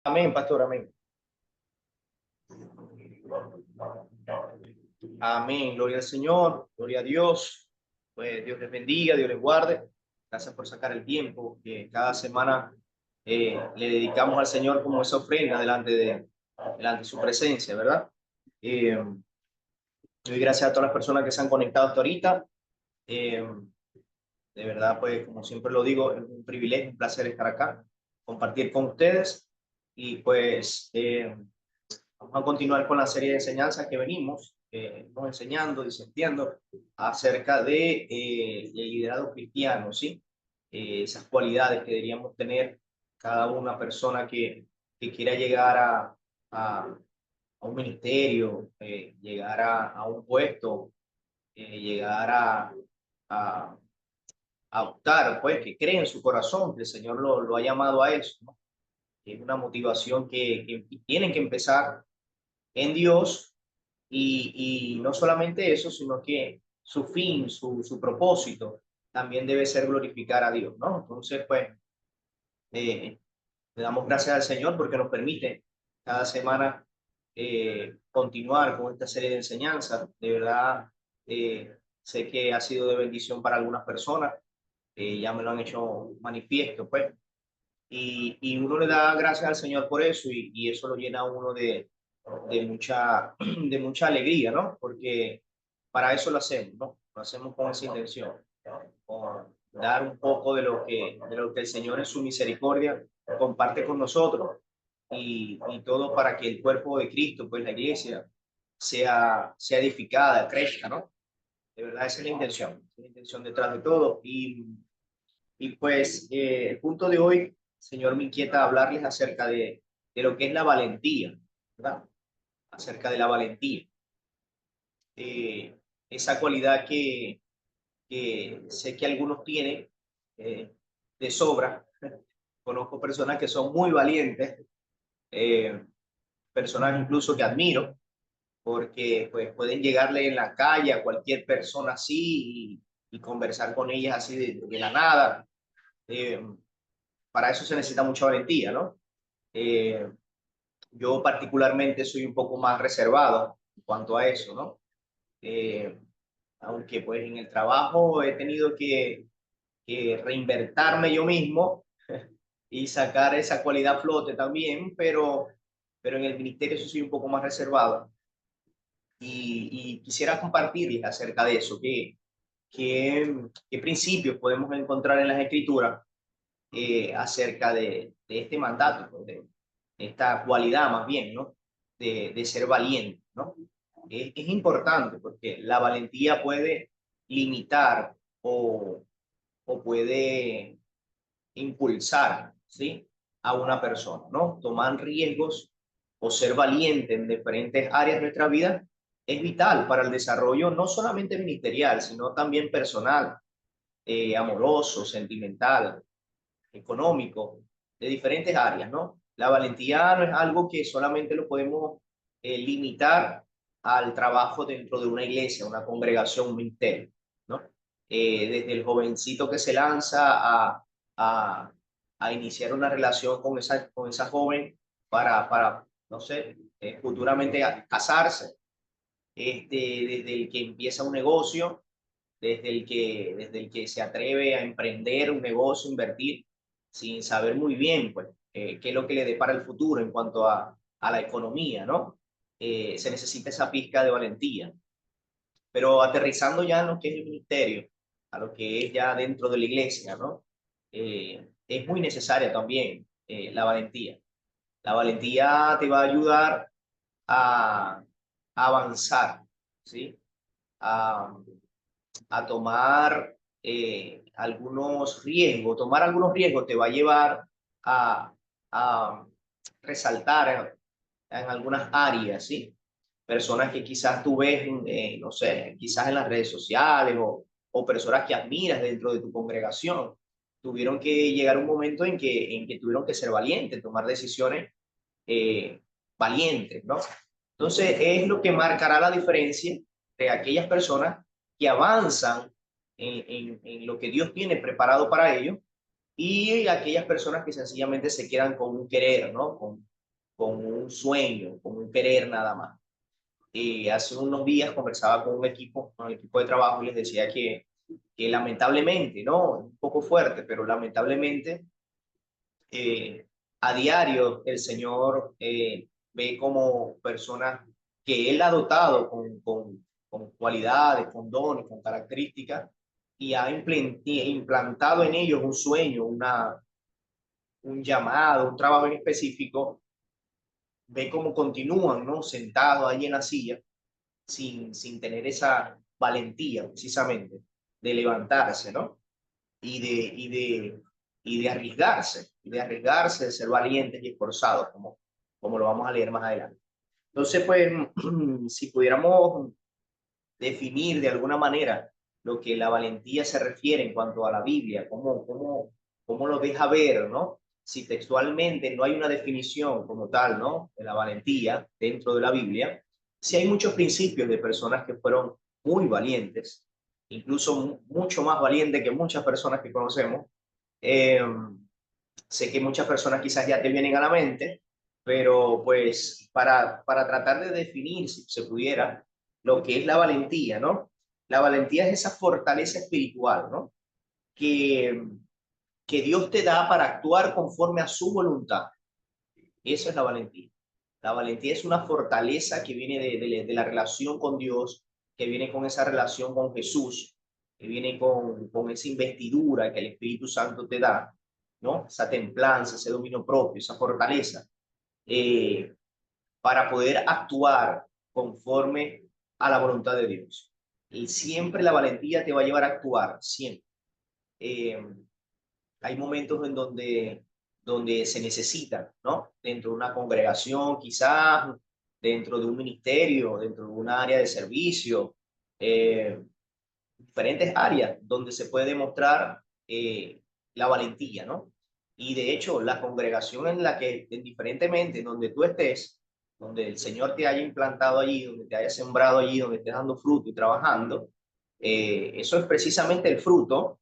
Amén, pastor, amén. Amén, gloria al Señor, gloria a Dios. Pues Dios les bendiga, Dios les guarde. Gracias por sacar el tiempo que cada semana le dedicamos al Señor como esa ofrenda delante de su presencia, ¿verdad? Doy gracias a todas las personas que se han conectado hasta ahorita. Eh, de verdad, pues como siempre lo digo, es un privilegio, un placer estar acá, compartir con ustedes y pues vamos a continuar con la serie de enseñanzas que venimos enseñando, disertando acerca de el liderazgo cristiano, ¿sí? Esas cualidades que deberíamos tener cada una persona que quiera llegar a, a un ministerio, llegar a un puesto, llegar a, a optar, pues que cree en su corazón que el Señor lo ha llamado a eso, ¿no? Es una motivación que tienen que empezar en Dios y no solamente eso, sino que su fin, su propósito también debe ser glorificar a Dios, ¿no? Entonces, pues, le damos gracias al Señor porque nos permite cada semana continuar con esta serie de enseñanzas. De verdad, sé que ha sido de bendición para algunas personas, ya me lo han hecho manifiesto, pues, y uno le da gracias al Señor por eso y eso lo llena a uno de mucha alegría, ¿no? Porque para eso lo hacemos, ¿no? Lo hacemos con esa intención, con dar un poco de lo que el Señor en su misericordia comparte con nosotros y todo para que el cuerpo de Cristo, pues la iglesia, sea edificada, crezca, ¿no? De verdad, esa es la intención detrás de todo. Y pues el punto de hoy, Señor, me inquieta hablarles acerca de lo que es la valentía, ¿verdad? Acerca de la valentía. Eh, esa cualidad que sé que algunos tienen eh, de sobra. Conozco personas que son muy valientes, eh, personas incluso que admiro, porque pues pueden llegarle en la calle a cualquier persona así y conversar con ellas así de la nada. Eh, para eso se necesita mucha valentía, ¿no? Eh, yo particularmente soy un poco más reservado en cuanto a eso, ¿no? Eh, aunque pues en el trabajo he tenido que reinvertirme yo mismo y sacar esa cualidad a flote también, pero en el ministerio sí soy un poco más reservado y quisiera compartirles acerca de eso, qué principios podemos encontrar en las escrituras acerca de este mandato, pues, de esta cualidad más bien, ¿no? De ser valiente, ¿no? Es importante porque la valentía puede limitar o puede impulsar, ¿sí? A una persona, ¿no? Tomar riesgos o ser valiente en diferentes áreas de nuestra vida es vital para el desarrollo no solamente ministerial, sino también personal, amoroso, sentimental, económico, de diferentes áreas, ¿no? La valentía no es algo que solamente lo podemos limitar al trabajo dentro de una iglesia, una congregación, un ministerio, ¿no? Desde el jovencito que se lanza a, a iniciar una relación con esa joven para no sé, futuramente casarse, desde el que empieza un negocio, desde el que se atreve a emprender un negocio, invertir, sin saber muy bien, pues, qué es lo que le depara el futuro en cuanto a la economía, ¿no? Se necesita esa pizca de valentía. Pero aterrizando ya en lo que es el ministerio, a lo que es ya dentro de la iglesia, ¿no? Es muy necesaria también la valentía. La valentía te va a ayudar a avanzar, ¿sí? A, a tomar algunos riesgos. Tomar algunos riesgos te va a llevar a, a resaltar en algunas áreas, ¿sí? Personas que quizás tú ves, no sé, quizás en las redes sociales o personas que admiras dentro de tu congregación, tuvieron que llegar un momento en que tuvieron que ser valientes, tomar decisiones valientes, ¿no? Entonces es lo que marcará la diferencia de aquellas personas que avanzan en lo que Dios tiene preparado para ellos y aquellas personas que sencillamente se quedan con un querer, ¿no? con un sueño, con un querer nada más. Hace unos días conversaba con un equipo de trabajo y les decía que lamentablemente, ¿no? Un poco fuerte, pero lamentablemente eh, a diario el Señor ve como personas que Él ha dotado con cualidades, con dones, con características, y ha implantado en ellos un sueño, un llamado, un trabajo en específico, ve cómo continúan, ¿no? Sentados ahí en la silla, sin tener esa valentía, precisamente, de levantarse, ¿no? Y de arriesgarse, de ser valientes y esforzados, como lo vamos a leer más adelante. Entonces, pues, si pudiéramos definir de alguna manera lo que la valentía se refiere en cuanto a la Biblia, cómo lo deja ver, ¿no? Si textualmente no hay una definición como tal, ¿no? De la valentía dentro de la Biblia, sí hay muchos principios de personas que fueron muy valientes, incluso mucho más valientes que muchas personas que conocemos. Eh, Sé que muchas personas quizás ya te vienen a la mente, pero pues para tratar de definir, si se pudiera, lo que es la valentía, ¿no? La valentía es esa fortaleza espiritual, ¿no? Que, que Dios te da para actuar conforme a su voluntad. Eso es la valentía. La valentía es una fortaleza que viene de la relación con Dios, que viene con esa relación con Jesús, que viene con esa investidura que el Espíritu Santo te da, ¿no? Esa templanza, ese dominio propio, esa fortaleza, eh, para poder actuar conforme a la voluntad de Dios. Y siempre la valentía te va a llevar a actuar, siempre. Eh, Hay momentos en donde se necesita, ¿no? Dentro de una congregación, quizás, dentro de un ministerio, dentro de un área de servicio, eh, diferentes áreas donde se puede demostrar la valentía, ¿no? Y de hecho, la congregación en la que, indiferentemente, donde tú estés, donde el Señor te haya implantado allí, donde te haya sembrado allí, donde estés dando fruto y trabajando, eso es precisamente el fruto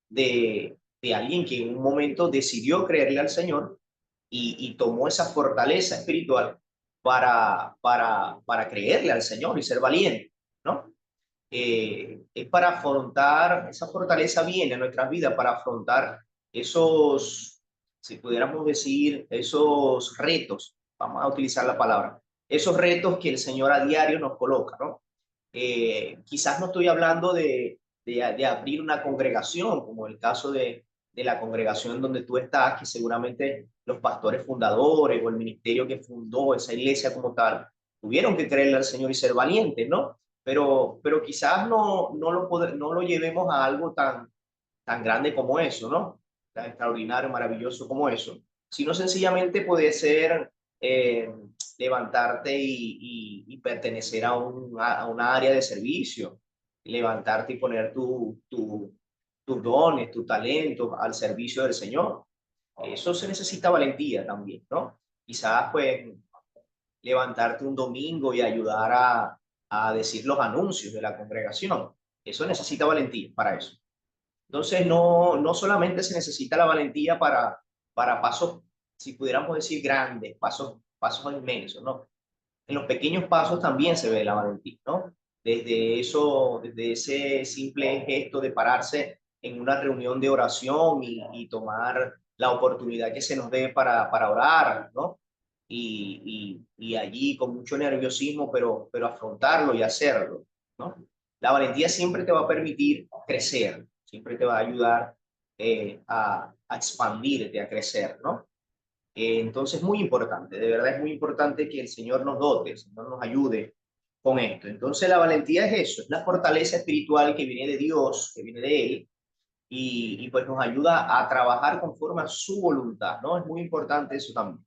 de alguien que en un momento decidió creerle al Señor y tomó esa fortaleza espiritual para creerle al Señor y ser valiente, ¿no? Es para afrontar, esa fortaleza viene a nuestras vidas para afrontar esos, si pudiéramos decir, esos retos, vamos a utilizar la palabra, esos retos que el Señor a diario nos coloca, ¿no? Quizás no estoy hablando de abrir una congregación, como el caso de la congregación donde tú estás, que seguramente los pastores fundadores o el ministerio que fundó esa iglesia como tal, tuvieron que creerle al Señor y ser valientes, ¿no? Pero quizás no lo llevemos a algo tan grande como eso, ¿no? Tan extraordinario, maravilloso como eso, sino sencillamente puede ser eh, levantarte y pertenecer a una área de servicio, levantarte y poner tus dones, tus talentos al servicio del Señor. Eso se necesita valentía también, ¿no? Quizás pues levantarte un domingo y ayudar a decir los anuncios de la congregación. Eso necesita valentía para eso. Entonces, no solamente se necesita la valentía para pasos, si pudiéramos decir grandes, pasos inmensos, ¿no? En los pequeños pasos también se ve la valentía, ¿no? Desde ese simple gesto de pararse en una reunión de oración y tomar la oportunidad que se nos dé para orar, ¿no? Y allí con mucho nerviosismo, pero afrontarlo y hacerlo, ¿no? La valentía siempre te va a permitir crecer, siempre te va a ayudar a expandirte, a crecer, ¿no? Entonces, muy importante, de verdad es muy importante que el Señor nos dote, el Señor nos ayude con esto. Entonces, la valentía es eso, es la fortaleza espiritual que viene de Dios, que viene de Él, y pues nos ayuda a trabajar conforme a su voluntad, ¿no? Es muy importante eso también,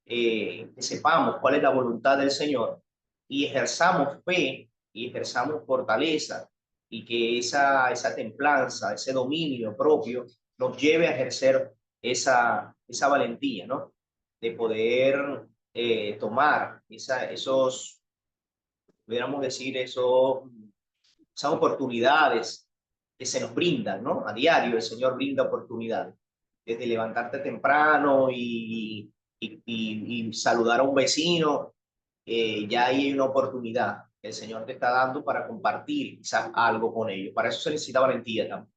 que sepamos cuál es la voluntad del Señor y ejerzamos fe y ejerzamos fortaleza y que esa templanza, ese dominio propio nos lleve a ejercer esa valentía, ¿no? De poder tomar esos, pudiéramos decir, esas oportunidades que se nos brindan, ¿no? A diario el Señor brinda oportunidades, desde levantarte temprano y saludar a un vecino, ya ahí hay una oportunidad que el Señor te está dando para compartir quizás algo con ellos. Para eso se necesita valentía también,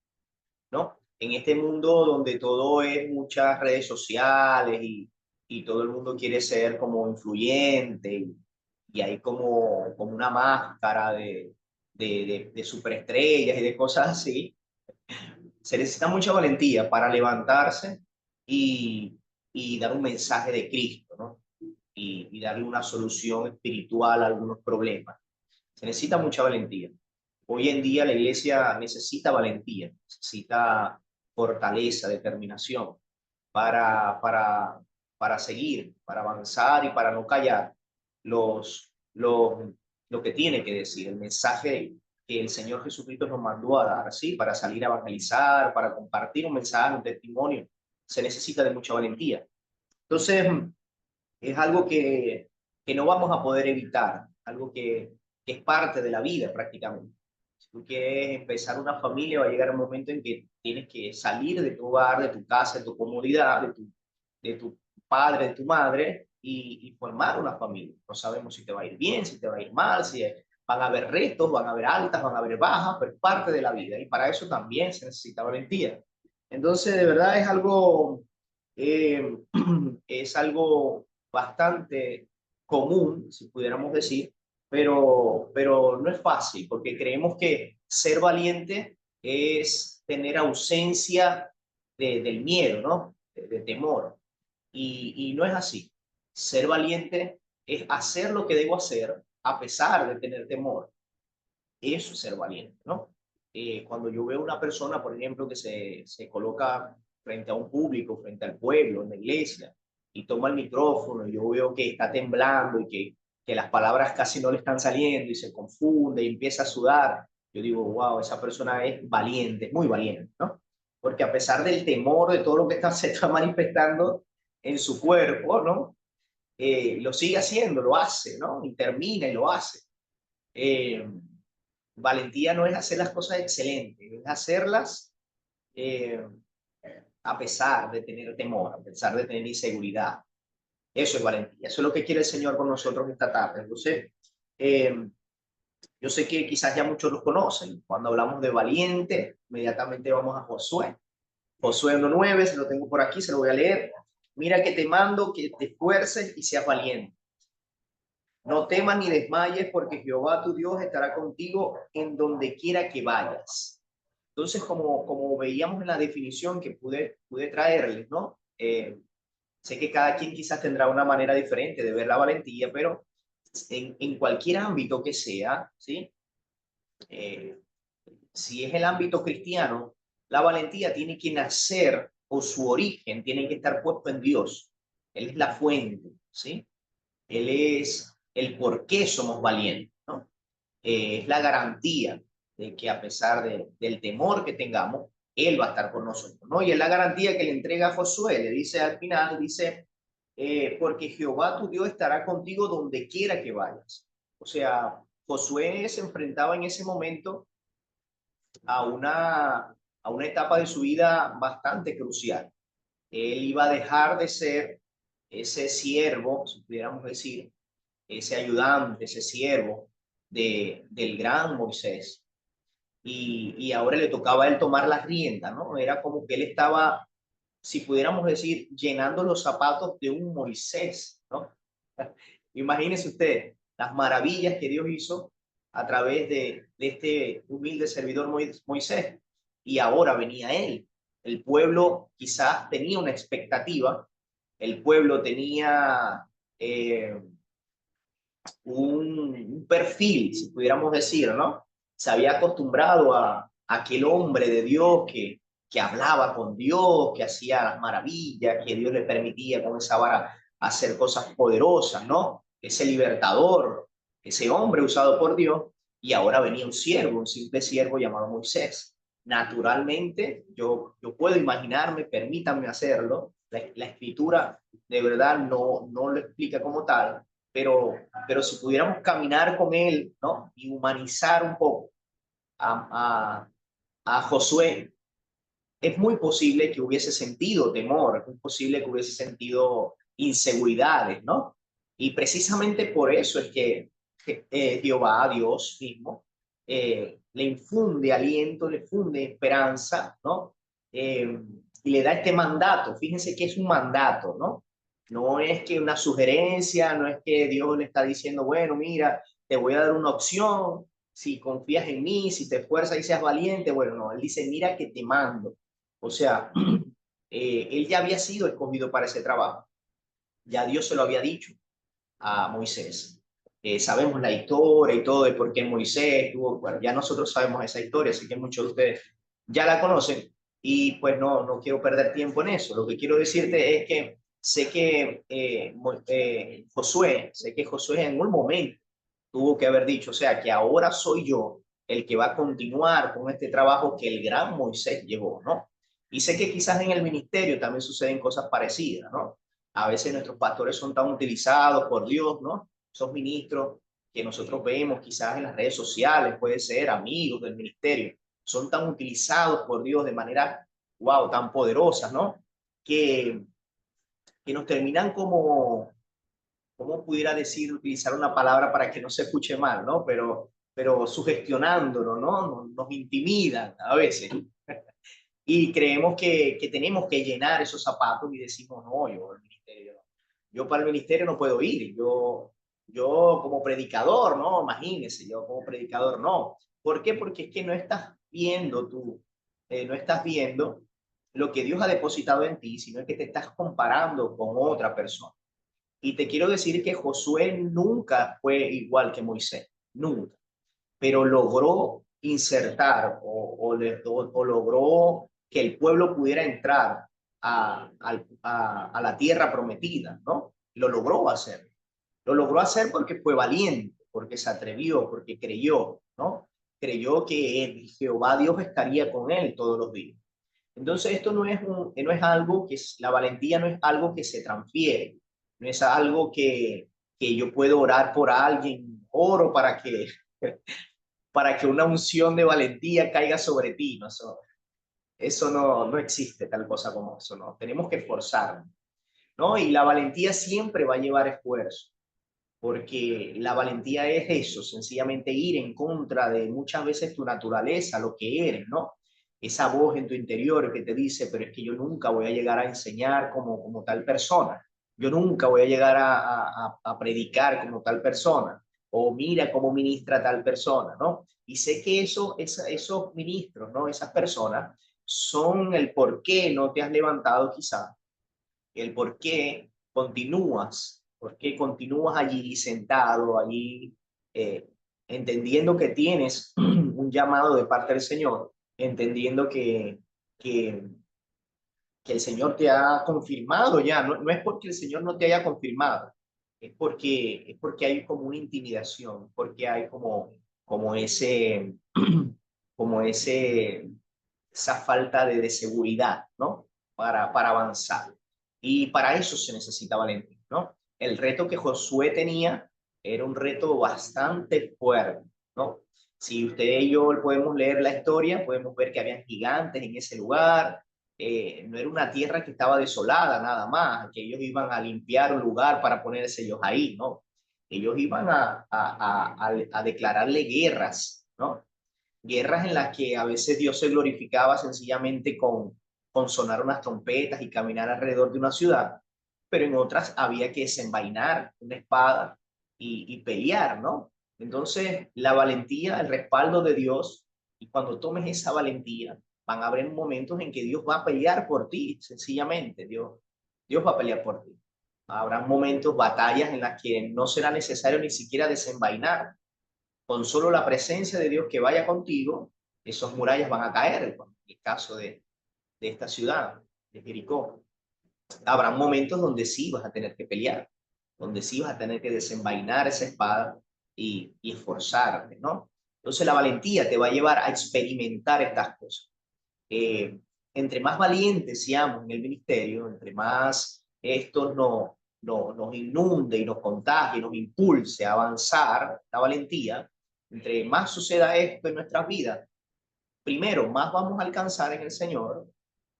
¿no? En este mundo donde todo es muchas redes sociales y todo el mundo quiere ser como influyente y hay como una máscara de superestrellas y de cosas así, se necesita mucha valentía para levantarse y, y dar un mensaje de Cristo, ¿no? Y darle una solución espiritual a algunos problemas. Se necesita mucha valentía. Hoy en día la iglesia necesita valentía, necesita fortaleza, determinación para, para, para seguir, para avanzar y para no callar los, los, lo que tiene que decir, el mensaje que el Señor Jesucristo nos mandó a dar, ¿sí? Para salir a evangelizar, para compartir un mensaje, un testimonio. Se necesita de mucha valentía. Entonces, es algo que no vamos a poder evitar, algo que es parte de la vida prácticamente. Si tú quieres empezar una familia, va a llegar un momento en que tienes que salir de tu hogar, de tu casa, de tu comodidad, de tu padre, de tu madre y formar una familia. No sabemos si te va a ir bien, si te va a ir mal, si van a haber retos, van a haber altas, van a haber bajas, pero es parte de la vida y para eso también se necesita valentía. Entonces, de verdad eh, es algo bastante común, si pudiéramos decir, pero no es fácil, porque creemos que ser valiente es tener ausencia del miedo, ¿no? De temor. Y no es así. Ser valiente es hacer lo que debo hacer a pesar de tener temor. Eso es ser valiente, ¿no? Cuando yo veo una persona, por ejemplo, que se coloca frente a un público, frente al pueblo, en la iglesia, y toma el micrófono, y yo veo que está temblando y que las palabras casi no le están saliendo y se confunde y empieza a sudar, yo digo, wow, esa persona es valiente, es muy valiente, ¿no? Porque a pesar del temor de todo lo que se está manifestando en su cuerpo, ¿no? Lo sigue haciendo, lo hace, ¿no? Y termina y lo hace. Eh, Valentía no es hacer las cosas excelentes, es hacerlas eh, a pesar de tener temor, a pesar de tener inseguridad. Eso es valentía, eso es lo que quiere el Señor con nosotros esta tarde. Entonces, eh, yo sé que quizás ya muchos los conocen. Cuando hablamos de valiente, inmediatamente vamos a Josué. Josué 1:9, se lo tengo por aquí, se lo voy a leer. Mira que te mando que te esfuerces y seas valiente. No temas ni desmayes, porque Jehová tu Dios estará contigo en donde quiera que vayas. Entonces, como veíamos en la definición que pude traerles, ¿no? Sé que cada quien quizás tendrá una manera diferente de ver la valentía, pero en cualquier ámbito que sea, ¿sí? Eh, si es el ámbito cristiano, la valentía tiene que nacer o su origen tiene que estar puesto en Dios. Él es la fuente, ¿sí? Él es el por qué somos valientes, ¿no? Es la garantía de que a pesar del temor que tengamos, Él va a estar con nosotros, ¿no? Y es la garantía que le entrega a Josué, le dice al final, dice, porque Jehová tu Dios estará contigo donde quiera que vayas. O sea, Josué se enfrentaba en ese momento a una etapa de su vida bastante crucial. Él iba a dejar de ser ese siervo, si pudiéramos decir, ese ayudante, ese siervo del gran Moisés. Y ahora le tocaba a él tomar las riendas, ¿no? Era como que él estaba, si pudiéramos decir, llenando los zapatos de un Moisés, ¿no? Imagínense usted las maravillas que Dios hizo a través de este humilde servidor Moisés. Y ahora venía él. El pueblo quizás tenía una expectativa, el pueblo tenía eh, un perfil, si pudiéramos decir, ¿no? Se había acostumbrado a aquel hombre de Dios que hablaba con Dios, que hacía las maravillas, que Dios le permitía con esa vara hacer cosas poderosas, ¿no? Ese libertador, ese hombre usado por Dios, y ahora venía un siervo, un simple siervo llamado Moisés. Naturalmente, yo puedo imaginarme, permítanme hacerlo, la escritura de verdad no lo explica como tal, pero si pudiéramos caminar con él, ¿no? Y humanizar un poco a, a Josué, es muy posible que hubiese sentido temor, es muy posible que hubiese sentido inseguridades, ¿no? Y precisamente por eso es que Jehová, Dios mismo, le infunde aliento, le infunde esperanza, ¿no? Y le da este mandato. Fíjense que es un mandato, ¿no? No es que una sugerencia, no es que Dios le está diciendo, bueno, mira, te voy a dar una opción, si confías en mí, si te esfuerzas y seas valiente, bueno, no, él dice, mira que te mando. O sea, él ya había sido escogido para ese trabajo, ya Dios se lo había dicho a Moisés. Sabemos la historia y todo de por qué Moisés tuvo, bueno, ya nosotros sabemos esa historia, así que muchos de ustedes ya la conocen y pues no quiero perder tiempo en eso. Lo que quiero decirte es que sé que sé que Josué en un momento tuvo que haber dicho, o sea, que ahora soy yo el que va a continuar con este trabajo que el gran Moisés llevó, ¿no? Y sé que quizás en el ministerio también suceden cosas parecidas, ¿no? A veces nuestros pastores son tan utilizados por Dios, ¿no? Esos ministros que nosotros vemos quizás en las redes sociales, puede ser amigos del ministerio, son tan utilizados por Dios de manera, wow, tan poderosas, ¿no? Que, que nos terminan como, ¿cómo pudiera decir, utilizar una palabra para que no se escuche mal, ¿no? Pero sugestionándolo, ¿no? Nos intimidan a veces. Y creemos que tenemos que llenar esos zapatos y decimos, no, yo el ministerio, no. Yo para el ministerio no puedo ir, yo como predicador, no, imagínese, yo como predicador no. ¿Por qué? Porque es que no estás viendo tú, no estás viendo lo que Dios ha depositado en ti, sino que te estás comparando con otra persona. Y te quiero decir que Josué nunca fue igual que Moisés, nunca, pero logró insertar o logró que el pueblo pudiera entrar a la tierra prometida, ¿no? Lo logró hacer. Lo logró hacer porque fue valiente, porque se atrevió, porque creyó, ¿no? Creyó que Jehová Dios estaría con él todos los días. Entonces, esto no es algo la valentía no es algo que se transfiere, no es algo que yo puedo orar por alguien, oro para que una unción de valentía caiga sobre ti, ¿no? Eso no existe tal cosa como eso, ¿no? Tenemos que esforzarnos, ¿no? Y la valentía siempre va a llevar esfuerzo, porque la valentía es eso, sencillamente ir en contra de muchas veces tu naturaleza, lo que eres, ¿no? Esa voz en tu interior que te dice, pero es que yo nunca voy a llegar a enseñar como tal persona, yo nunca voy a llegar a predicar como tal persona, o mira cómo ministra tal persona, ¿no? Y sé que esos ministros, ¿no? Esas personas son el por qué no te has levantado quizá, el por qué continúas allí sentado, allí, entendiendo que tienes un llamado de parte del Señor, entendiendo que, que el Señor te ha confirmado ya, no es porque el Señor no te haya confirmado, es porque hay como una intimidación, porque hay como ese, como esa falta de seguridad, ¿no? Para avanzar. Y para eso se necesita valentía, ¿no? El reto que Josué tenía era un reto bastante fuerte, ¿no? Si usted y yo podemos leer la historia, podemos ver que había gigantes en ese lugar, no era una tierra que estaba desolada nada más, que ellos iban a limpiar un lugar para ponerse ellos ahí, ¿no? Ellos iban a declararle guerras, ¿no? Guerras en las que a veces Dios se glorificaba sencillamente con sonar unas trompetas y caminar alrededor de una ciudad, pero en otras había que desenvainar una espada y pelear, ¿no? Entonces, la valentía, el respaldo de Dios, y cuando tomes esa valentía, van a haber momentos en que Dios va a pelear por ti, sencillamente, Dios va a pelear por ti. Habrá momentos, batallas en las que no será necesario ni siquiera desenvainar, con solo la presencia de Dios que vaya contigo, esas murallas van a caer, en el caso de esta ciudad, de Jericó. Habrá momentos donde sí vas a tener que pelear, donde sí vas a tener que desenvainar esa espada y esforzarte, ¿no? Entonces la valentía te va a llevar a experimentar estas cosas. Entre más valientes seamos en el ministerio, entre más esto nos inunde y nos contagie, nos impulse a avanzar, la valentía, entre más suceda esto en nuestras vidas, primero, más vamos a alcanzar en el Señor,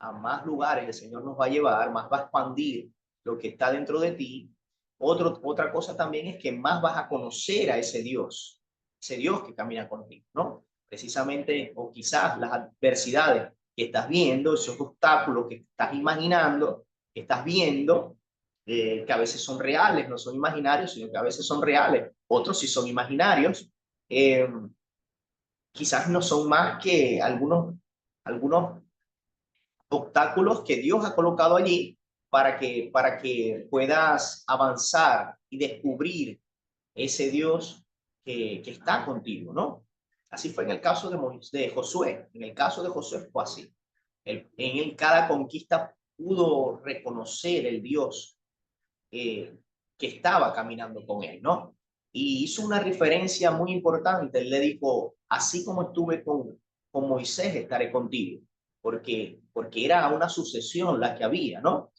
a más lugares el Señor nos va a llevar, más va a expandir lo que está dentro de ti, otra cosa también es que más vas a conocer a ese Dios que camina contigo, ¿no? Precisamente, o quizás las adversidades que estás viendo, esos obstáculos que estás imaginando, que estás viendo, que a veces son reales, no son imaginarios, sino que a veces son reales, otros sí son imaginarios, eh, quizás no son más que algunos obstáculos que Dios ha colocado allí para que puedas avanzar y descubrir ese Dios que está contigo, ¿no? Así fue en el caso de Josué. En el caso de Josué fue así. En cada conquista pudo reconocer el Dios que estaba caminando con él, ¿no? Y hizo una referencia muy importante. Él le dijo, así como estuve con Moisés, estaré contigo, porque era una sucesión la que había, ¿no?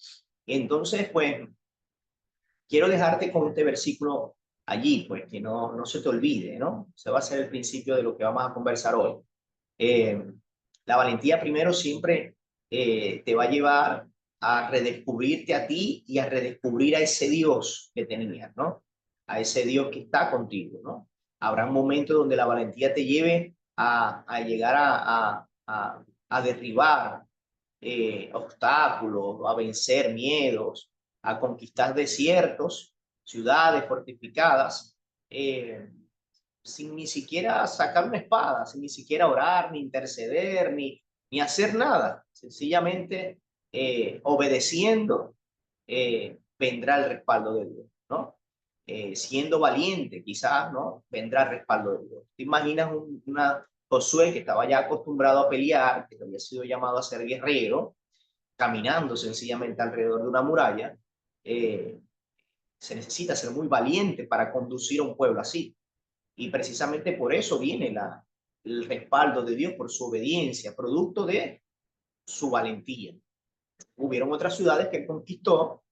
Entonces, pues, quiero dejarte con este versículo allí, pues, que no se te olvide, ¿no? Se va a ser el principio de lo que vamos a conversar hoy. Eh, la valentía primero siempre te va a llevar a redescubrirte a ti y a redescubrir a ese Dios que tenías, ¿no? A ese Dios que está contigo, ¿no? Habrá un momento donde la valentía te lleve a llegar a derribar obstáculos, a vencer miedos, a conquistar desiertos, ciudades fortificadas, sin ni siquiera sacar una espada, sin ni siquiera orar, ni interceder, ni hacer nada. Sencillamente obedeciendo vendrá el respaldo de Dios, ¿no? Siendo valiente, quizás, ¿no? Vendrá el respaldo de Dios. ¿Te imaginas una Josué que estaba ya acostumbrado a pelear, que había sido llamado a ser guerrero, caminando sencillamente alrededor de una muralla? Se necesita ser muy valiente para conducir a un pueblo así. Y precisamente por eso viene el respaldo de Dios, por su obediencia, producto de su valentía. Hubieron otras ciudades que conquistó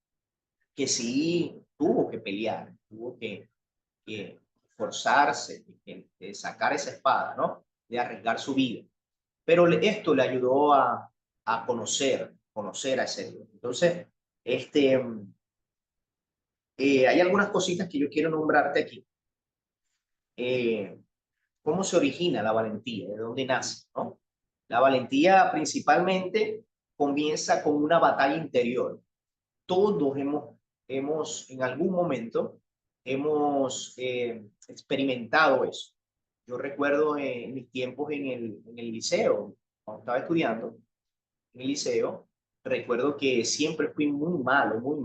que sí tuvo que pelear, tuvo que esforzarse, de sacar esa espada, ¿no? De arriesgar su vida. Pero esto le ayudó a conocer a ese Dios. Entonces, hay algunas cositas que yo quiero nombrarte aquí. ¿Cómo se origina la valentía? ¿De dónde nace? ¿No? La valentía principalmente comienza con una batalla interior. Todos hemos en algún momento, hemos experimentado eso. Yo recuerdo en mis tiempos en el liceo, cuando estaba estudiando en el liceo, recuerdo que siempre fui muy malo, muy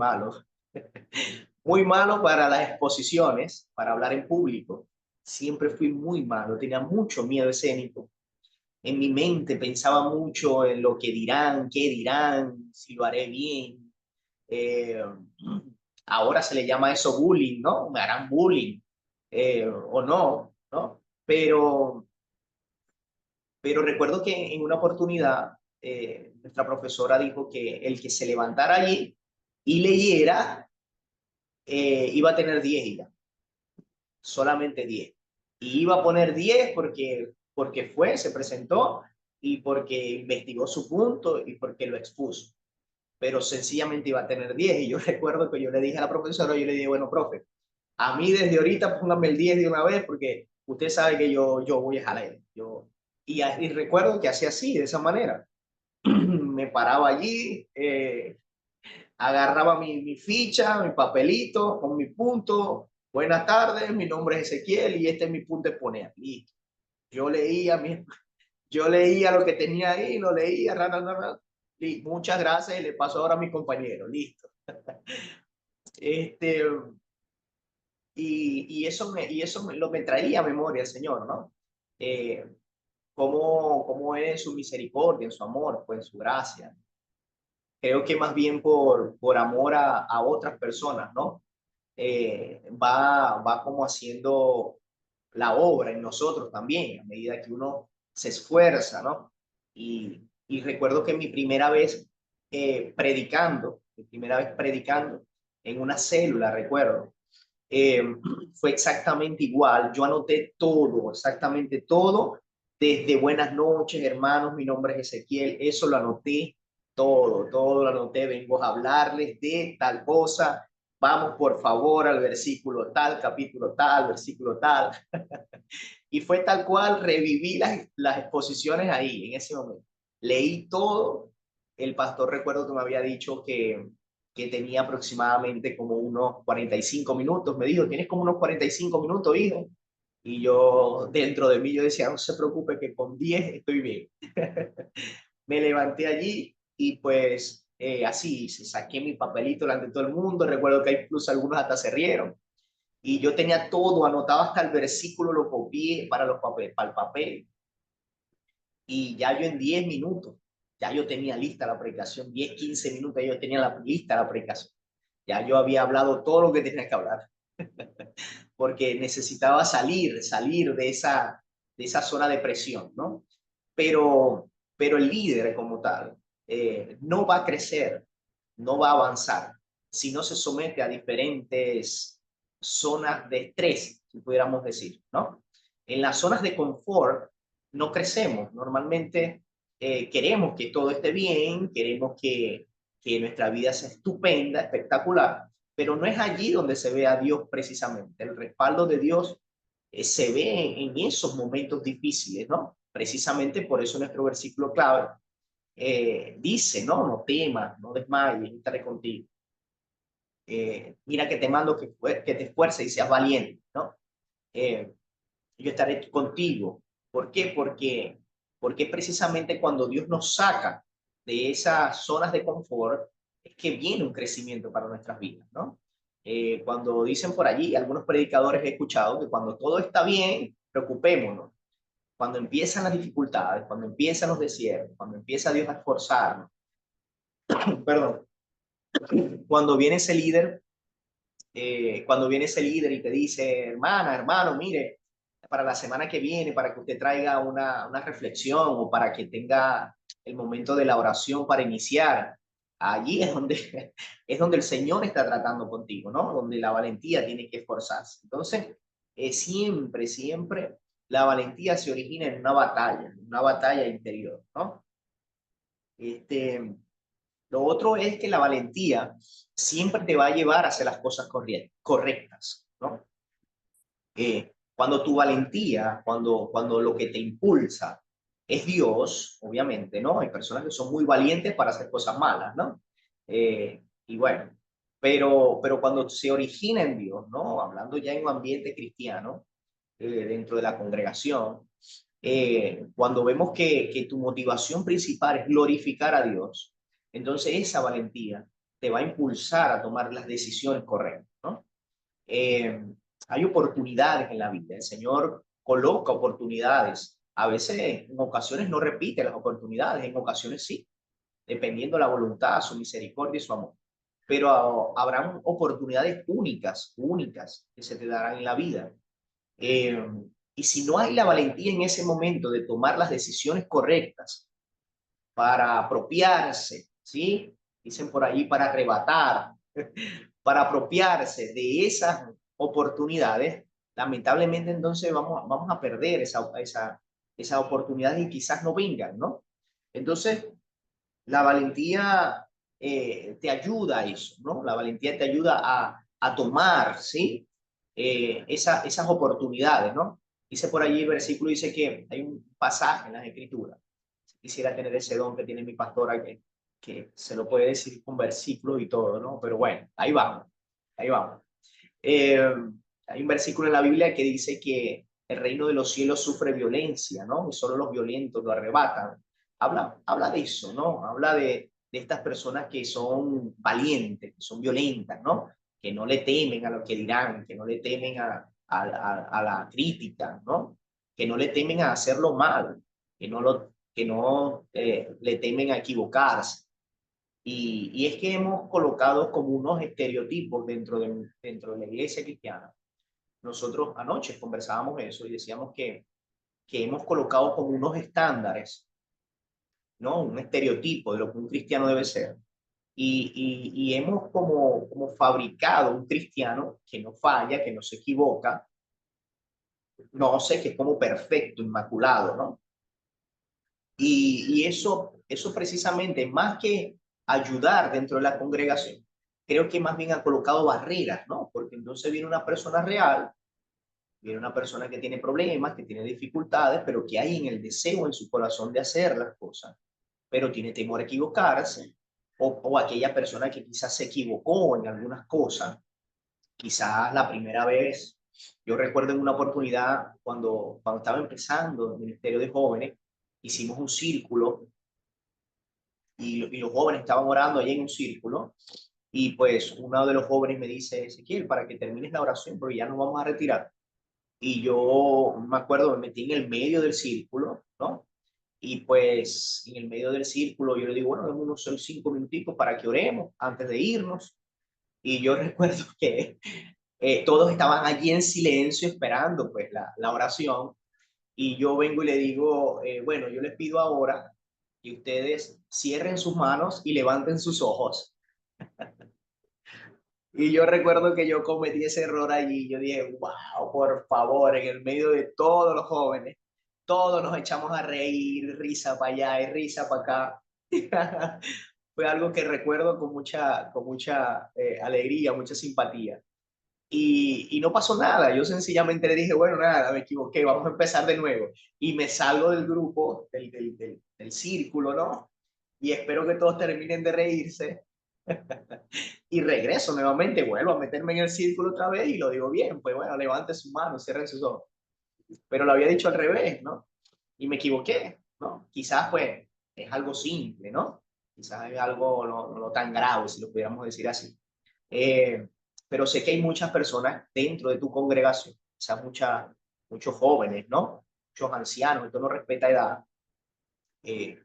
malo para las exposiciones, para hablar en público. Siempre fui muy malo, tenía mucho miedo escénico. En mi mente pensaba mucho en lo que dirán, qué dirán, si lo haré bien. Eh, Ahora se le llama eso bullying, ¿no? Me harán bullying o no, ¿no? Pero recuerdo que en una oportunidad nuestra profesora dijo que el que se levantara allí y leyera iba a tener 10 IVA, solamente 10. Y iba a poner 10 porque se presentó y porque investigó su punto y porque lo expuso. Pero sencillamente iba a tener 10. Y yo recuerdo que yo le dije a la profesora, yo le dije, bueno, profe, a mí desde ahorita póngame el 10 de una vez porque usted sabe que yo voy a jalar. Y recuerdo que hacía así, de esa manera. Me paraba allí, agarraba mi ficha, mi papelito con mi punto. Buenas tardes, mi nombre es Ezequiel y este es mi punto de exponer. Listo. Yo leía, yo leía lo que tenía ahí, lo leía, y muchas gracias y le paso ahora a mi compañero. Listo. Este, me traía a memoria el Señor, ¿no? Eh, cómo es su misericordia, en su amor, pues en su gracia. Creo que más bien por amor a otras personas, ¿no? Va como haciendo la obra en nosotros también, a medida que uno se esfuerza, ¿no? Y recuerdo que mi primera vez predicando en una célula, recuerdo, eh, fue exactamente igual. Yo anoté todo, exactamente todo, desde buenas noches, hermanos, mi nombre es Ezequiel, eso lo anoté. todo lo anoté, vengo a hablarles de tal cosa, vamos por favor al versículo tal, capítulo tal, versículo tal. Y fue tal cual, reviví las exposiciones ahí, en ese momento. Leí todo. El pastor recuerdo que me había dicho que tenía aproximadamente como unos 45 minutos. Me dijo, tienes como unos 45 minutos, hijo. Y yo, dentro de mí, yo decía, no se preocupe, que con 10 estoy bien. Me levanté allí y pues así, saqué mi papelito delante de todo el mundo. Recuerdo que incluso algunos hasta se rieron. Y yo tenía todo anotado hasta el versículo, lo copié para los papeles, para el papel. Y ya yo en 10 minutos, ya yo tenía lista la predicación, 10 15 minutos yo tenía lista la predicación. Ya yo había hablado todo lo que tenía que hablar, porque necesitaba salir de esa zona de presión, ¿no? Pero el líder como tal no va a crecer, no va a avanzar, si no se somete a diferentes zonas de estrés, si pudiéramos decir, ¿no? En las zonas de confort no crecemos. Normalmente queremos que todo esté bien, queremos que nuestra vida sea estupenda, espectacular, pero no es allí donde se ve a Dios precisamente. El respaldo de Dios se ve en esos momentos difíciles, ¿no? Precisamente por eso nuestro versículo clave dice, no, no temas, no desmayes, estaré contigo. Mira que te mando que te esfuerces y seas valiente, ¿no? Eh, yo estaré contigo. ¿Por qué? Porque precisamente cuando Dios nos saca de esas zonas de confort, es que viene un crecimiento para nuestras vidas, ¿no? Cuando dicen por allí, algunos predicadores he escuchado que cuando todo está bien, preocupémonos. Cuando empiezan las dificultades, cuando empiezan los desiertos, cuando empieza Dios a esforzarnos, perdón, cuando viene ese líder y te dice, hermana, hermano, mire, para la semana que viene, para que usted traiga una reflexión o para que tenga el momento de la oración para iniciar, allí es donde, es donde el Señor está tratando contigo, ¿no? Donde la valentía tiene que esforzarse. Entonces, siempre la valentía se origina en una batalla interior, ¿no? Este, lo otro es que la valentía siempre te va a llevar a hacer las cosas correctas, ¿no? Cuando tu valentía, cuando lo que te impulsa es Dios, obviamente, ¿no? Hay personas que son muy valientes para hacer cosas malas, ¿no? Y bueno, pero cuando se origina en Dios, ¿no? Hablando ya en un ambiente cristiano, dentro de la congregación, cuando vemos que tu motivación principal es glorificar a Dios, entonces esa valentía te va a impulsar a tomar las decisiones correctas, ¿no? Eh, Hay oportunidades en la vida, el Señor coloca oportunidades, a veces en ocasiones no repite las oportunidades, en ocasiones sí, dependiendo de la voluntad, su misericordia y su amor. Pero habrán oportunidades únicas que se te darán en la vida. Eh, y si no hay la valentía en ese momento de tomar las decisiones correctas para apropiarse, ¿sí? Dicen por ahí para arrebatar, para apropiarse de esas oportunidades, lamentablemente entonces vamos a perder esa oportunidad y quizás no vengan, ¿no? Entonces, la valentía te ayuda a eso, ¿no? La valentía te ayuda a tomar, ¿sí? Esas oportunidades, ¿no? Dice por allí el versículo, dice que hay un pasaje en las Escrituras. Quisiera tener ese don que tiene mi pastora que se lo puede decir con versículos y todo, ¿no? Pero bueno, ahí vamos, ahí vamos. Eh, Hay un versículo en la Biblia que dice que el reino de los cielos sufre violencia, ¿no? Y solo los violentos lo arrebatan. Habla de eso, ¿no? Habla de estas personas que son valientes, que son violentas, ¿no? Que no le temen a lo que dirán, que no le temen a la crítica, ¿no? Que no le temen a hacerlo mal, que no le temen a equivocarse. Y es que hemos colocado como unos estereotipos dentro de la iglesia cristiana. Nosotros anoche conversábamos eso y decíamos que hemos colocado como unos estándares, ¿no? Un estereotipo de lo que un cristiano debe ser. Y hemos como fabricado un cristiano que no falla, que no se equivoca, no sé, que es como perfecto, inmaculado, ¿no? Y eso eso precisamente, más que ayudar dentro de la congregación, creo que más bien ha colocado barreras, ¿no? Porque entonces viene una persona real, viene una persona que tiene problemas, que tiene dificultades, pero que hay en el deseo en su corazón de hacer las cosas, pero tiene temor a equivocarse, o aquella persona que quizás se equivocó en algunas cosas, quizás la primera vez. Yo recuerdo en una oportunidad cuando estaba empezando el Ministerio de Jóvenes, hicimos un círculo y los jóvenes estaban orando ahí en un círculo y pues uno de los jóvenes me dice, Ezequiel, para que termines la oración, porque ya nos vamos a retirar. Y yo me acuerdo, me metí en el medio del círculo, ¿no? Y pues en el medio del círculo yo le digo, bueno, demos unos 5 minuticos para que oremos antes de irnos. Y yo recuerdo que todos estaban allí en silencio esperando pues la oración. Y yo vengo y le digo, bueno, yo les pido ahora que ustedes cierren sus manos y levanten sus ojos. Y yo recuerdo que yo cometí ese error allí. Yo dije, wow, por favor, en el medio de todos los jóvenes, todos nos echamos a reír, risa para allá y risa para acá. Fue algo que recuerdo con mucha alegría, mucha simpatía. Y no pasó nada. Yo sencillamente le dije, bueno, nada, me equivoqué, vamos a empezar de nuevo. Y me salgo del grupo, del círculo, ¿no? Y espero que todos terminen de reírse. Y regreso nuevamente, vuelvo a meterme en el círculo otra vez y lo digo bien, pues bueno, levante sus manos, cierren sus ojos. Pero lo había dicho al revés, ¿no? Y me equivoqué, ¿no? Quizás pues es algo simple, ¿no? Quizás es algo no tan grave, si lo pudiéramos decir así. Eh, pero sé que hay muchas personas dentro de tu congregación, quizás muchos jóvenes, ¿no? Muchos ancianos, esto no respeta edad, eh,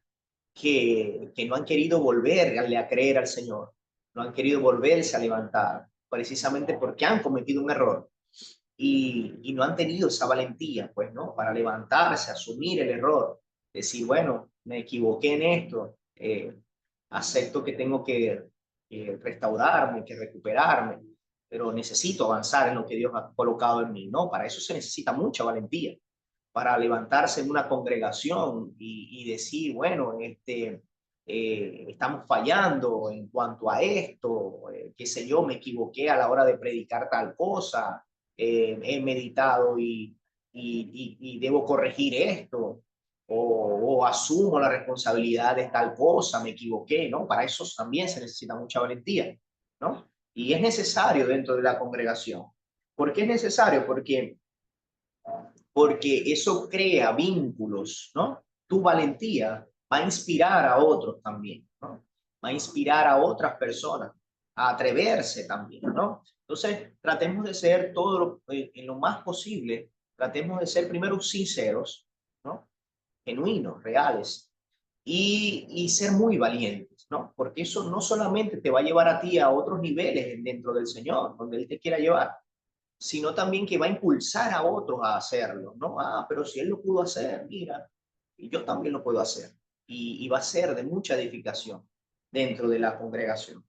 que no han querido volverle a creer al Señor, no han querido volverse a levantar, precisamente porque han cometido un error y no han tenido esa valentía, pues, ¿no? Para levantarse, asumir el error, decir, bueno, me equivoqué en esto, acepto que tengo que restaurarme, que recuperarme, pero necesito avanzar en lo que Dios ha colocado en mí, ¿no? Para eso se necesita mucha valentía, para levantarse en una congregación y decir, bueno, estamos fallando en cuanto a esto, qué sé yo, me equivoqué a la hora de predicar tal cosa, he meditado y debo corregir esto, o asumo la responsabilidad de tal cosa, me equivoqué, ¿no? Para eso también se necesita mucha valentía, ¿no? Y es necesario dentro de la congregación. ¿Por qué es necesario? Porque eso crea vínculos, ¿no? Tu valentía va a inspirar a otros también, ¿no? Va a inspirar a otras personas a atreverse también, ¿no? Entonces, tratemos de ser en lo más posible, tratemos de ser primero sinceros, ¿no? Genuinos, reales, y ser muy valientes, ¿no? Porque eso no solamente te va a llevar a ti a otros niveles dentro del Señor, donde Él te quiera llevar, sino también que va a impulsar a otros a hacerlo, ¿no? Ah, pero si él lo pudo hacer, mira, y yo también lo puedo hacer. Y va a ser de mucha edificación dentro de la congregación.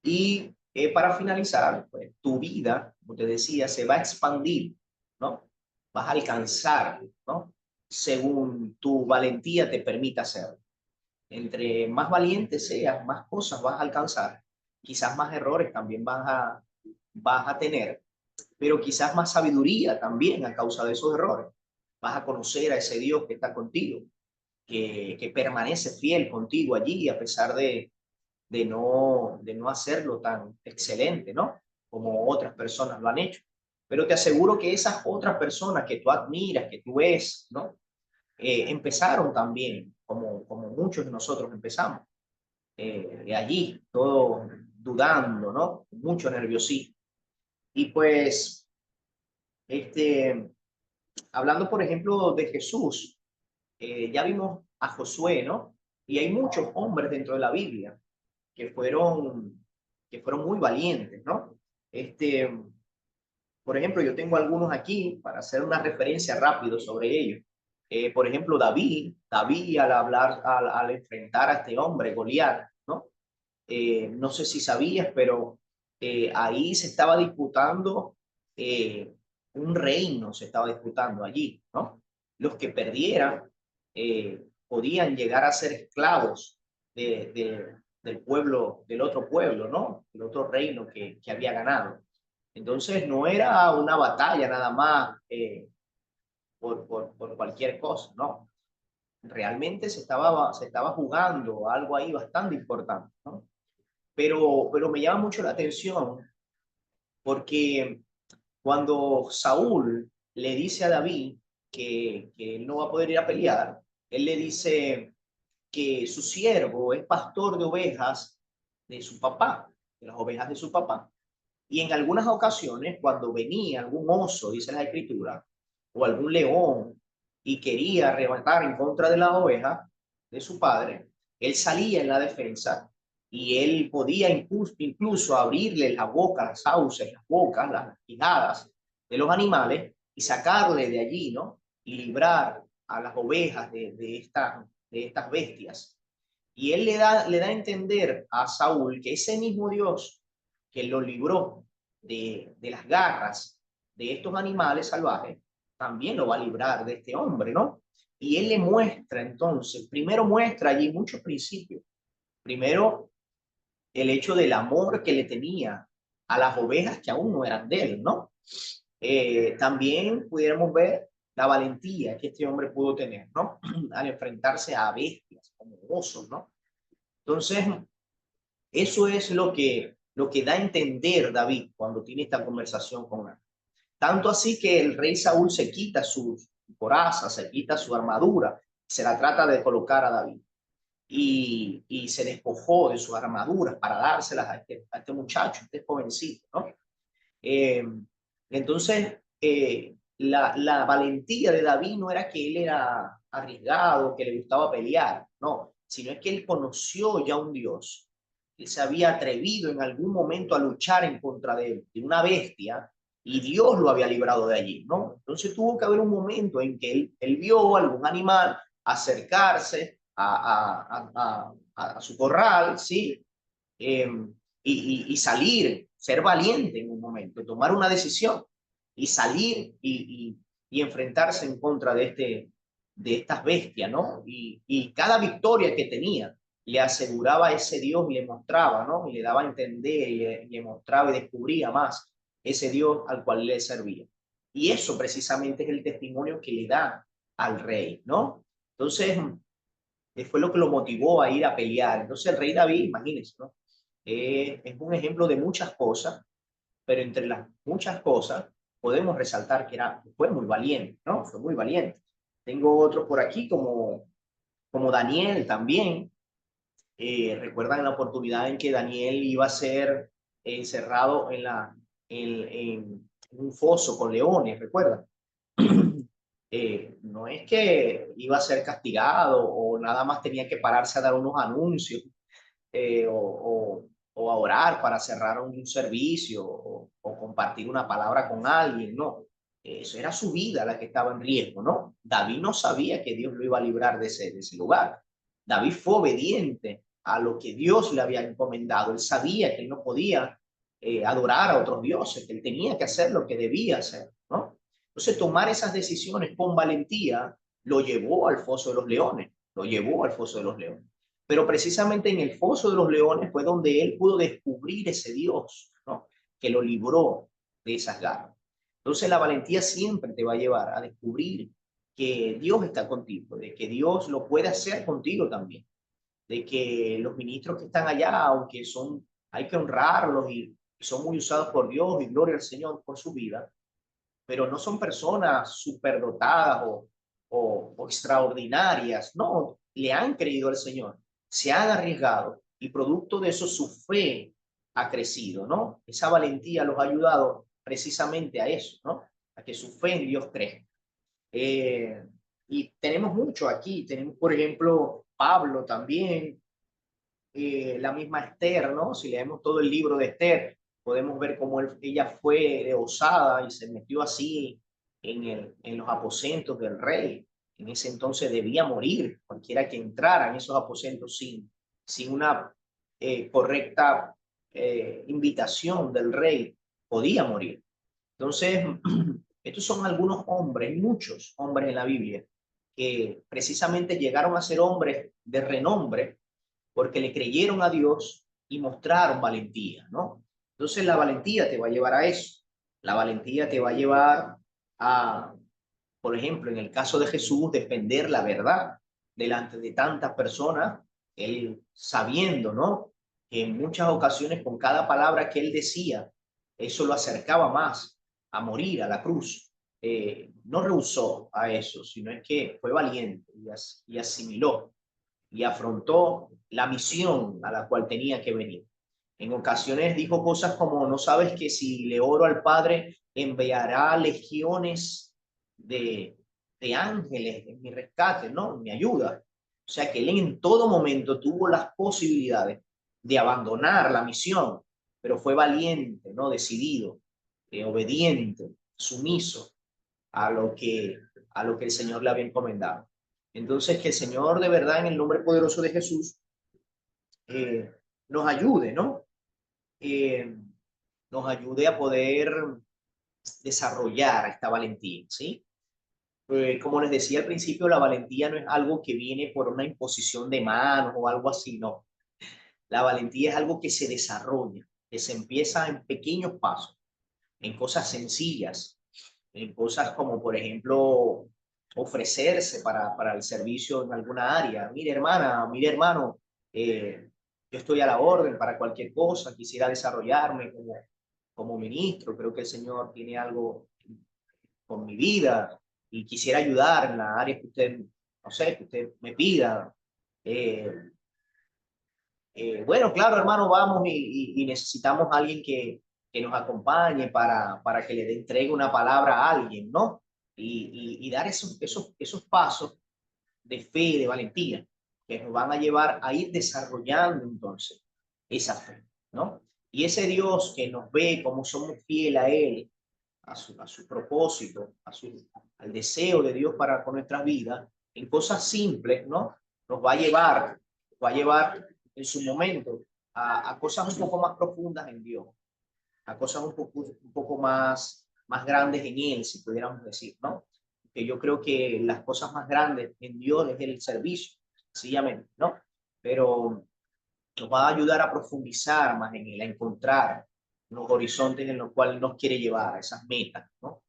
Y para finalizar, pues, tu vida, como te decía, se va a expandir, ¿no? Vas a alcanzar, ¿no? Según tu valentía te permita hacerlo. Entre más valiente seas, más cosas vas a alcanzar. Quizás más errores también vas a tener, pero quizás más sabiduría también a causa de esos errores. Vas a conocer a ese Dios que está contigo, que permanece fiel contigo allí a pesar de no hacerlo tan excelente, ¿no? Como otras personas lo han hecho. Pero te aseguro que esas otras personas que tú admiras, que tú ves, ¿no? Empezaron también, como muchos de nosotros empezamos, allí, todo dudando, ¿no? Mucho nerviosismo. Y pues, este, hablando, por ejemplo, de Jesús, ya vimos a Josué, ¿no? Y hay muchos hombres dentro de la Biblia que fueron muy valientes, ¿no? Por ejemplo, yo tengo algunos aquí para hacer una referencia rápido sobre ellos. Por ejemplo, David al enfrentar a este hombre, Goliat, ¿no? No sé si sabías, pero ahí se estaba disputando un reino, se estaba disputando allí, ¿no? Los que perdieran podían llegar a ser esclavos del pueblo, del otro pueblo, ¿no? El otro reino que había ganado. Entonces no era una batalla nada más por cualquier cosa, ¿no? Realmente se estaba jugando algo ahí bastante importante, ¿no? Pero me llama mucho la atención porque cuando Saúl le dice a David que él no va a poder ir a pelear, él le dice que su siervo es pastor de ovejas de su papá, de las ovejas de su papá. Y en algunas ocasiones, cuando venía algún oso, dice la escritura, o algún león, y quería arrebatar en contra de la oveja de su padre, él salía en la defensa y él podía incluso abrirle la boca, las sauces, las bocas, las quijadas de los animales y sacarle de allí, ¿no? Y librar a las ovejas de estas bestias. Y él le da a entender a Saúl que ese mismo Dios que lo libró de las garras de estos animales salvajes, también lo va a librar de este hombre, ¿no? Y él le muestra entonces, primero muestra allí muchos principios. Primero, el hecho del amor que le tenía a las ovejas que aún no eran de él, ¿no? También pudiéramos ver la valentía que este hombre pudo tener, ¿no? Al enfrentarse a bestias como osos, ¿no? Entonces, eso es lo que da a entender David cuando tiene esta conversación con él. Tanto así que el rey Saúl se quita su coraza, se quita su armadura, se la trata de colocar a David. Y se despojó de sus armaduras para dárselas a este muchacho, a este jovencito, ¿no? Eh, entonces, la valentía de David no era que él era arriesgado, que le gustaba pelear, no, sino es que él conoció ya un Dios. Él se había atrevido en algún momento a luchar en contra de una bestia y Dios lo había librado de allí, ¿no? Entonces tuvo que haber un momento en que él vio algún animal acercarse a su corral, ¿sí? eh, y salir, ser valiente en un momento, tomar una decisión y salir y enfrentarse en contra de estas bestias, ¿no? Y cada victoria que tenía le aseguraba a ese Dios y le mostraba, ¿no? Y le daba a entender y le mostraba y descubría más ese Dios al cual le servía. Y eso precisamente es el testimonio que le da al rey, ¿no? Entonces, fue lo que lo motivó a ir a pelear. Entonces el rey David, imagínense, ¿no? Es un ejemplo de muchas cosas, pero entre las muchas cosas podemos resaltar que fue muy valiente, ¿no? Fue muy valiente. Tengo otros por aquí como Daniel también. ¿Recuerdan la oportunidad en que Daniel iba a ser encerrado en un foso con leones? ¿Recuerdan? No es que iba a ser castigado o nada más tenía que pararse a dar unos anuncios o a orar para cerrar un servicio o compartir una palabra con alguien, no. Eso era su vida la que estaba en riesgo, ¿no? David no sabía que Dios lo iba a librar de ese lugar. David fue obediente a lo que Dios le había encomendado. Él sabía que él no podía adorar a otros dioses, que él tenía que hacer lo que debía hacer, ¿no? Entonces, tomar esas decisiones con valentía lo llevó al foso de los leones, lo llevó al foso de los leones. Pero precisamente en el foso de los leones fue donde él pudo descubrir ese Dios, ¿no? Que lo libró de esas garras. Entonces la valentía siempre te va a llevar a descubrir que Dios está contigo, de que Dios lo puede hacer contigo también, de que los ministros que están allá, aunque hay que honrarlos y son muy usados por Dios y gloria al Señor por su vida, pero no son personas superdotadas o extraordinarias, no, le han creído al Señor, se han arriesgado y producto de eso su fe ha crecido, ¿no? Esa valentía los ha ayudado precisamente a eso, ¿no? A que su fe en Dios crezca. Y tenemos mucho aquí, tenemos por ejemplo Pablo también, la misma Esther, ¿no? Si leemos todo el libro de Esther, podemos ver cómo ella fue osada y se metió así en los aposentos del rey. En ese entonces debía morir cualquiera que entrara en esos aposentos sin una correcta invitación del rey, podía morir. Entonces, estos son algunos hombres, muchos hombres en la Biblia, que precisamente llegaron a ser hombres de renombre porque le creyeron a Dios y mostraron valentía, ¿no? Entonces la valentía te va a llevar a eso. La valentía te va a llevar a, por ejemplo, en el caso de Jesús, defender la verdad delante de tantas personas, él sabiendo, ¿no? Que en muchas ocasiones con cada palabra que él decía, eso lo acercaba más a morir a la cruz. No rehusó a eso, sino es que fue valiente y asimiló y afrontó la misión a la cual tenía que venir. En ocasiones dijo cosas como, no sabes que si le oro al Padre, enviará legiones de, de ángeles en mi rescate, ¿no? En mi ayuda. O sea que él en todo momento tuvo las posibilidades de abandonar la misión, pero fue valiente, ¿no? Decidido, obediente, sumiso a lo que el Señor le había encomendado. Entonces, que el Señor de verdad, en el nombre poderoso de Jesús, eh, nos ayude, ¿no? Eh, nos ayude a poder desarrollar esta valentía, ¿sí? Como les decía al principio, la valentía no es algo que viene por una imposición de manos o algo así, no. La valentía es algo que se desarrolla, que se empieza en pequeños pasos, en cosas sencillas, en cosas como, por ejemplo, ofrecerse para el servicio en alguna área. Mire, hermana, mire, hermano, yo estoy a la orden para cualquier cosa, quisiera desarrollarme como ministro, creo que el Señor tiene algo con mi vida y quisiera ayudar en la área que usted, no sé, que usted me pida. Eh, bueno, claro, hermano, vamos y necesitamos a alguien que nos acompañe para que le entregue una palabra a alguien, ¿no? Y dar esos pasos de fe, de valentía, que nos van a llevar a ir desarrollando entonces esa fe, ¿no? Y ese Dios que nos ve como somos fieles a Él, a su propósito, al deseo de Dios para con nuestras vidas, en cosas simples, ¿no? Nos va a llevar en su momento a cosas un poco más profundas en Dios, a cosas un poco más grandes en Él, si pudiéramos decir, ¿no? Que yo creo que las cosas más grandes en Dios es el servicio, sencillamente, ¿no? Pero nos va a ayudar a profundizar más en Él, a encontrar los horizontes en los cuales nos quiere llevar, a esas metas, ¿no?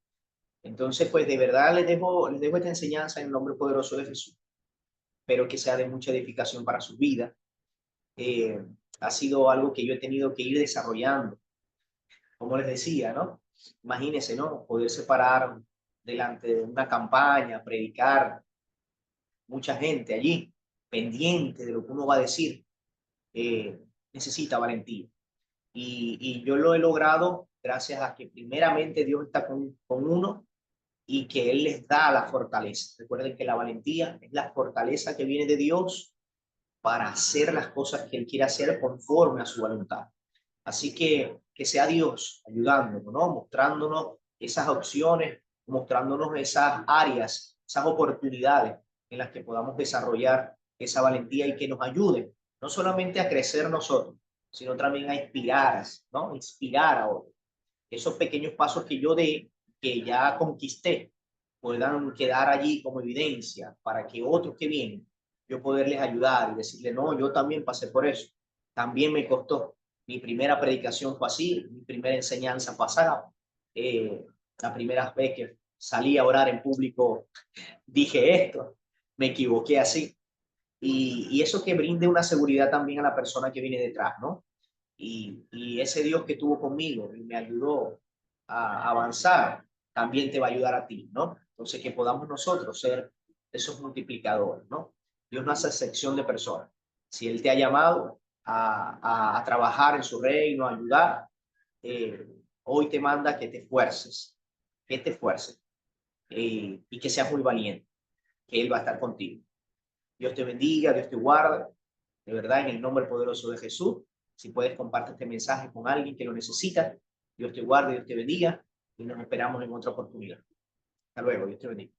Entonces, pues de verdad les dejo esta enseñanza en el nombre poderoso de Jesús. Espero que sea de mucha edificación para su vida. Eh, ha sido algo que yo he tenido que ir desarrollando, como les decía, ¿no? Imagínense, ¿no? Poderse parar delante de una campaña, predicar, mucha gente allí, pendiente de lo que uno va a decir, necesita valentía. Y yo lo he logrado gracias a que primeramente Dios está con uno y que Él les da la fortaleza. Recuerden que la valentía es la fortaleza que viene de Dios para hacer las cosas que Él quiere hacer conforme a su voluntad. Así que sea Dios ayudándonos, ¿no? Mostrándonos esas opciones, mostrándonos esas áreas, esas oportunidades en las que podamos desarrollar esa valentía y que nos ayude, no solamente a crecer nosotros, sino también a inspirar, ¿no? Inspirar a otros. Esos pequeños pasos que yo dé, que ya conquisté, puedan quedar allí como evidencia para que otros que vienen, yo poderles ayudar y decirle, no, yo también pasé por eso, también me costó. Mi primera predicación fue así, mi primera enseñanza pasada, la primera vez que salí a orar en público dije esto, me equivoqué así. Y eso que brinde una seguridad también a la persona que viene detrás, ¿no? Y ese Dios que estuvo conmigo y me ayudó a avanzar, también te va a ayudar a ti, ¿no? Entonces, que podamos nosotros ser esos multiplicadores, ¿no? Dios no hace excepción de personas. Si Él te ha llamado a trabajar en su reino, a ayudar, eh, hoy te manda que te esfuerces y que seas muy valiente, que Él va a estar contigo. Dios te bendiga, Dios te guarde, de verdad, en el nombre poderoso de Jesús. Si puedes, comparte este mensaje con alguien que lo necesita. Dios te guarde, Dios te bendiga y nos esperamos en otra oportunidad. Hasta luego, Dios te bendiga.